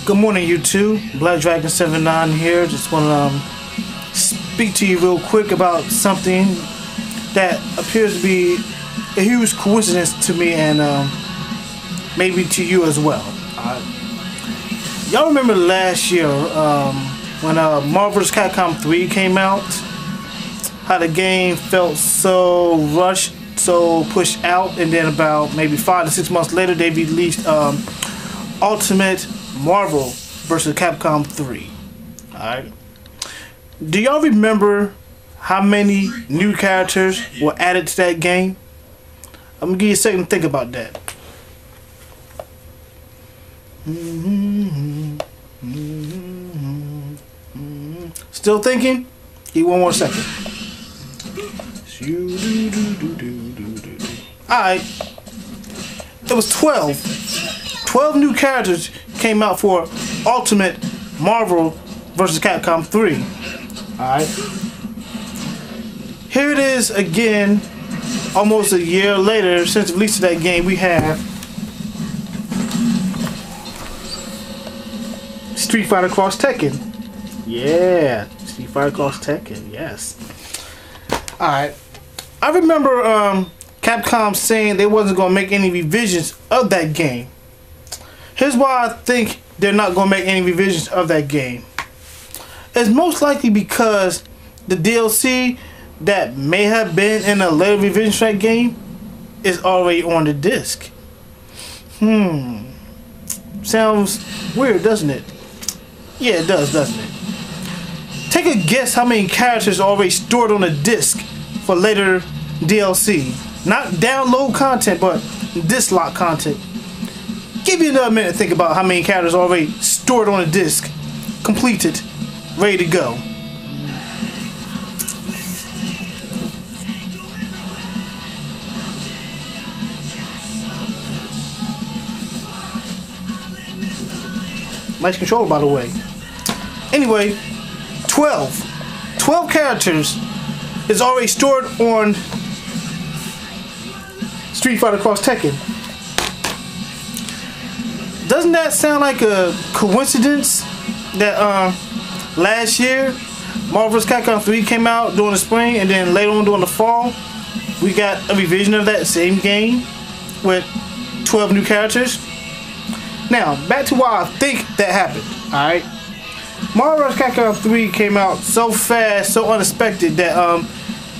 Good morning, YouTube. Black Dragon 79 here. Just want to speak to you real quick about something that appears to be a huge coincidence to me and maybe to you as well. Y'all remember last year when Marvel vs. Capcom 3 came out? How the game felt so rushed, so pushed out, and then about maybe 5 to 6 months later they released Ultimate Marvel vs. Capcom 3. Alright. Do y'all remember how many new characters were added to that game? I'm gonna give you a second to think about that. Still thinking? Give one more second. Alright. It was 12. 12 new characters came out for Ultimate Marvel vs. Capcom 3. Alright. Here it is again, almost a year later since the release of that game. We have Street Fighter Cross Tekken. Yeah, Street Fighter Cross Tekken, yes. Alright. I remember Capcom saying they wasn't going to make any revisions of that game. Here's why I think they're not going to make any revisions of that game. It's most likely because the DLC that may have been in a later revision for that game is already on the disc. Sounds weird, doesn't it? Yeah, it does, doesn't it? Take a guess how many characters are already stored on a disc for later DLC. Not download content, but disc lock content. Give you another minute to think about how many characters are already stored on a disc, completed, ready to go. Nice controller, by the way. Anyway, 12 characters is already stored on Street Fighter Cross Tekken. Doesn't that sound like a coincidence that last year Marvel vs. Capcom 3 came out during the spring, and then later on during the fall we got a revision of that same game with 12 new characters? Now, back to why I think that happened, alright? Marvel vs. Capcom 3 came out so fast, so unexpected that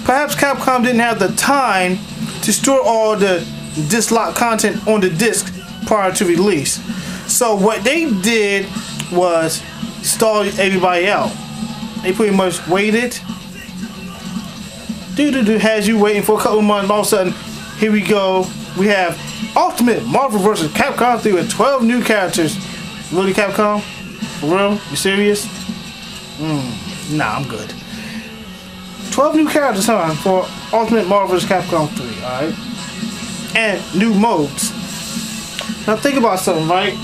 perhaps Capcom didn't have the time to store all the disc lock content on the disc prior to release. So what they did was stall everybody out. They pretty much waited. Has you waiting for a couple months. All of a sudden, here we go. We have Ultimate Marvel vs. Capcom 3 with 12 new characters. Really, Capcom? For real? You serious? Nah, I'm good. 12 new characters, huh? For Ultimate Marvel vs. Capcom 3, alright? And new modes. Now think about something, right?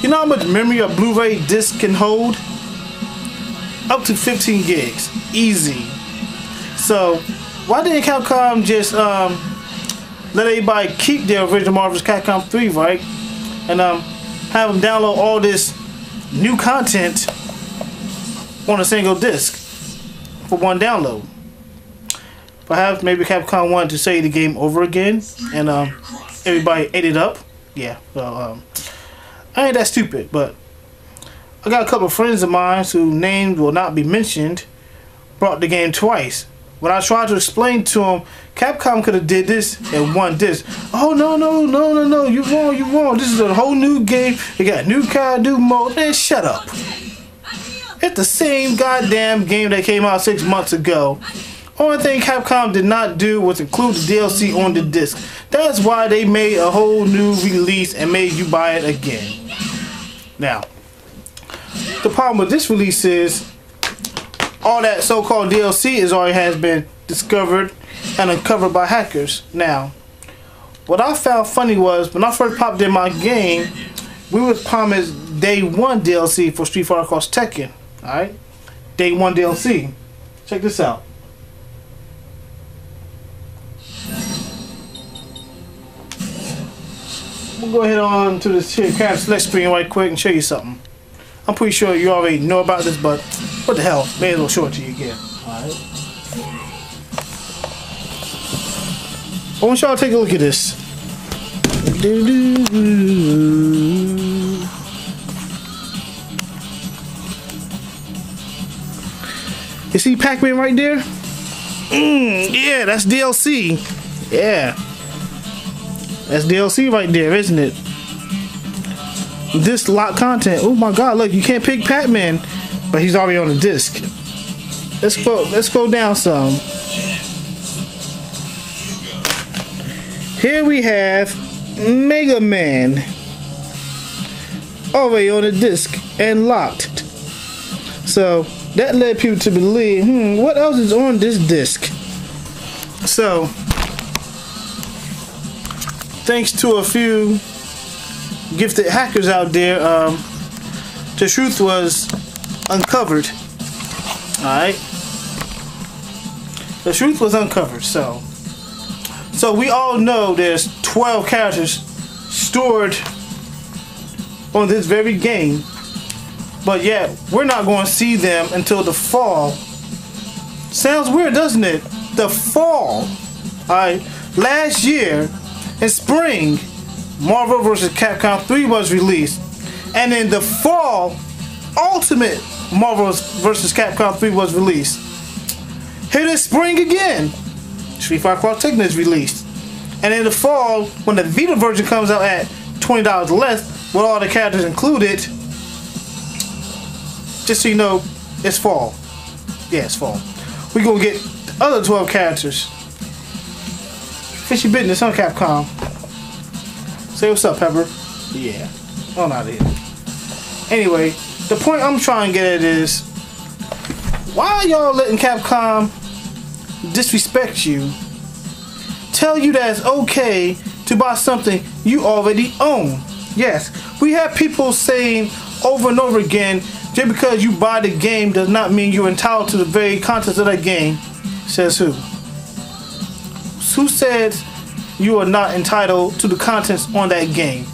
You know how much memory a Blu-ray disc can hold? Up to 15 gigs. Easy. So, why didn't Capcom just let everybody keep their original Marvel vs. Capcom 3, right? And have them download all this new content on a single disc for one download. Perhaps maybe Capcom wanted to say the game over again, and everybody ate it up. Yeah, well, I ain't that stupid, but I got a couple of friends of mine whose names will not be mentioned brought the game twice. When I tried to explain to them, Capcom could have did this in one disc. Oh, no, you wrong. This is a whole new game. They got new card, new mode. Man, shut up. It's the same goddamn game that came out 6 months ago. Only thing Capcom did not do was include the DLC on the disc. That's why they made a whole new release and made you buy it again. Now, the problem with this release is all that so-called DLC already has been discovered and uncovered by hackers. Now, what I found funny was when I first popped in my game, we was promised Day 1 DLC for Street Fighter Cross Tekken. Alright? Day 1 DLC. Check this out. We'll go ahead on to this here character select screen right quick and show you something. I'm pretty sure you already know about this, but what the hell? May as well show it to you again. Alright. I want y'all to take a look at this. You see Pac-Man right there? Yeah, that's DLC. Yeah. That's DLC right there, isn't it? Disc lock content. Oh my god, look, you can't pick Pac-Man, but he's already on the disc. Let's go down some. Here we have Mega Man. Already on the disc and locked. So that led people to believe, what else is on this disc? So, thanks to a few gifted hackers out there, the truth was uncovered. Alright? The truth was uncovered, so we all know there's 12 characters stored on this very game. But yet, we're not going to see them until the fall. Sounds weird, doesn't it? The fall. Alright, last year, in spring, Marvel vs. Capcom 3 was released. And in the fall, Ultimate Marvel vs. Capcom 3 was released. Here this spring again, Street Fighter Cross Tekken is released. And in the fall, when the Vita version comes out at $20 less, with all the characters included, just so you know, it's fall. Yeah, it's fall. We're going to get the other 12 characters. Fishy business on Capcom. Say what's up, Pepper. Yeah. On out of here. Anyway, the point I'm trying to get at is, why are y'all letting Capcom disrespect you? Tell you that it's okay to buy something you already own. Yes, we have people saying over and over again, just because you buy the game does not mean you're entitled to the very contents of that game. Says who? Who says you are not entitled to the contents on that game?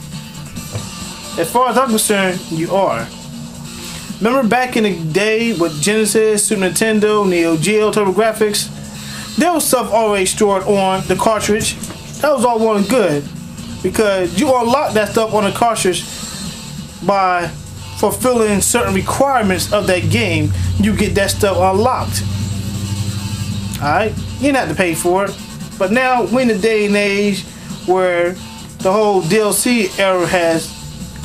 As far as I'm concerned, you are. Remember back in the day with Genesis, Super Nintendo, Neo Geo, TurboGrafx, there was stuff already stored on the cartridge. That was all well and good, because you unlock that stuff on the cartridge by fulfilling certain requirements of that game. You get that stuff unlocked. Alright, you didn't have to pay for it. But now we're in the day and age where the whole DLC era has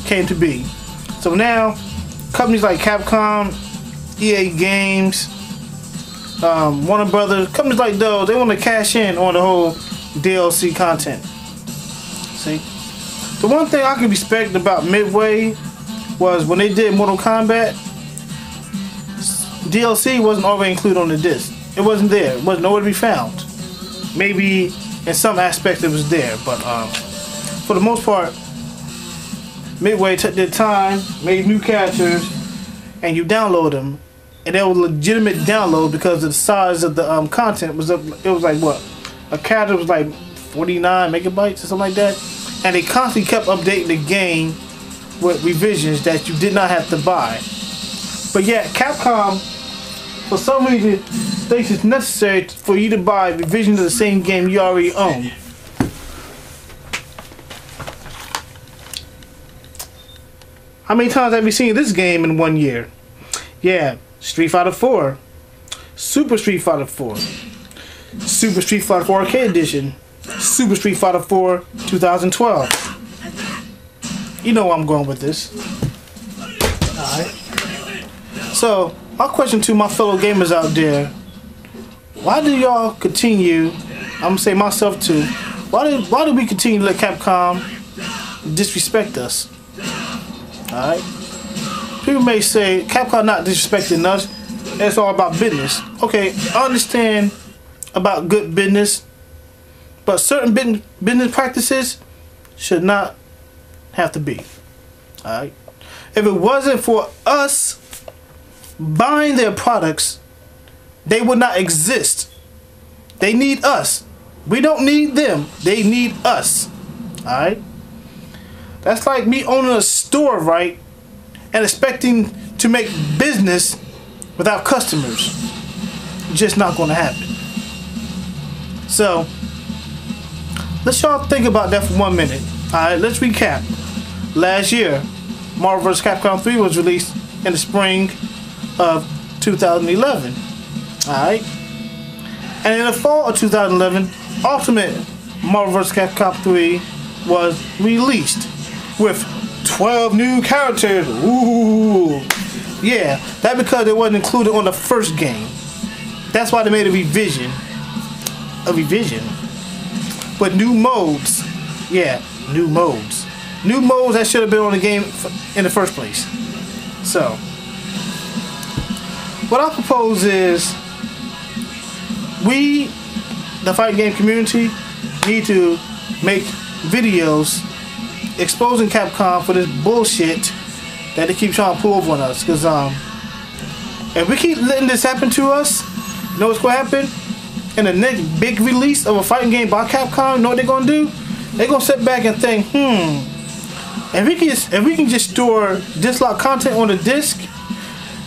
came to be. So now companies like Capcom, EA Games, Warner Brothers, companies like those, they want to cash in on the whole DLC content. See, the one thing I can respect about Midway was when they did Mortal Kombat, DLC wasn't already included on the disc. It wasn't there. It wasn't nowhere to be found. Maybe in some aspects it was there, but for the most part, Midway took their time, made new characters, and you download them, and they were legitimate download because of the size of the content was up. It was like what, a character was like 49 megabytes or something like that, and they constantly kept updating the game with revisions that you did not have to buy. But yet Capcom, for some reason, thinks it's necessary for you to buy revisions of the same game you already own. How many times have you seen this game in 1 year? Yeah, Street Fighter 4, Super Street Fighter 4, Super Street Fighter 4 Arcade Edition, Super Street Fighter 4 2012. You know where I'm going with this. Alright. So, my question to my fellow gamers out there, why do y'all continue, I'm going to say myself too, why do we continue to let Capcom disrespect us? Alright? People may say, Capcom not disrespecting us, it's all about business. Okay, I understand about good business, but certain business practices should not have to be. Alright? If it wasn't for us buying their products, they would not exist. They need us. We don't need them. They need us. Alright? That's like me owning a store, right? and expecting to make business without customers. Just not going to happen. So let's y'all think about that for 1 minute. Alright, let's recap. Last year, Marvel vs. Capcom 3 was released in the spring of 2011. Alright. And in the fall of 2011, Ultimate Marvel vs. Capcom 3 was released with 12 new characters. Ooh. Yeah, that's because it wasn't included on the first game. That's why they made a revision. A revision. But new modes. Yeah, new modes. New modes that should have been on the game in the first place. So, what I propose is we, the fighting game community, need to make videos exposing Capcom for this bullshit that they keep trying to pull over on us. Because if we keep letting this happen to us, you know what's going to happen? In the next big release of a fighting game by Capcom, you know what they're going to do? They're going to sit back and think, if we can just store dislocked content on the disc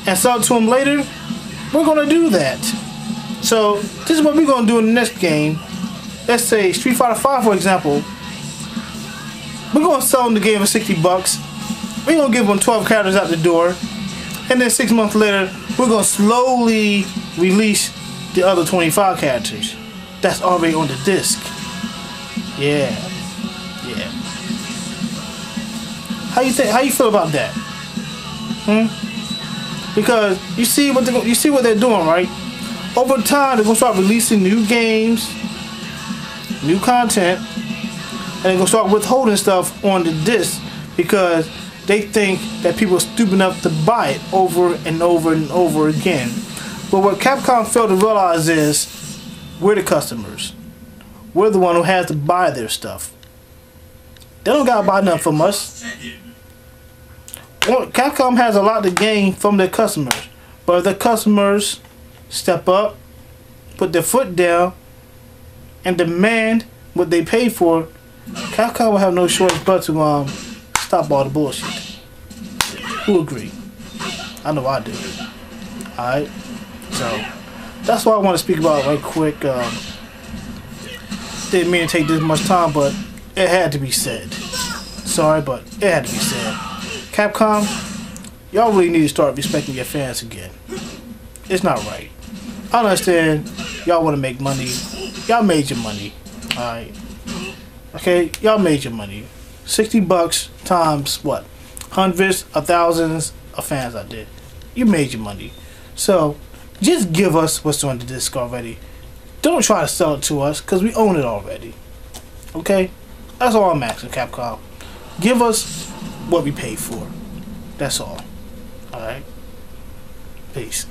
and sell it to them later, we're going to do that. So this is what we're going to do in the next game. Let's say Street Fighter V, for example. We're going to sell them the game for $60. We're going to give them 12 characters out the door. And then 6 months later, we're going to slowly release the other 25 characters. That's already on the disc. Yeah. Yeah. How you feel about that? Because you see what they're doing, right? Over time, they're going to start releasing new games, new content, and they're going to start withholding stuff on the disc because they think that people are stupid enough to buy it over and over and over again. But what Capcom failed to realize is we're the customers. We're the one who has to buy their stuff. They don't gotta buy nothing from us. Capcom has a lot to gain from their customers. But if the customers step up, put their foot down, and demand what they pay for, Capcom will have no choice but to stop all the bullshit. Who agree? I know I do. Alright? So, that's what I want to speak about right quick. Didn't mean to take this much time, but it had to be said. Sorry, but it had to be said. Capcom, y'all really need to start respecting your fans again. It's not right. I understand y'all want to make money. Y'all made your money. Alright? Okay? Y'all made your money. $60 times what? Hundreds of thousands of fans out there. You made your money. So, just give us what's on the disc already. Don't try to sell it to us, because we own it already. Okay? That's all I'm asking, Capcom. Give us what we paid for. That's all. Alright? Peace.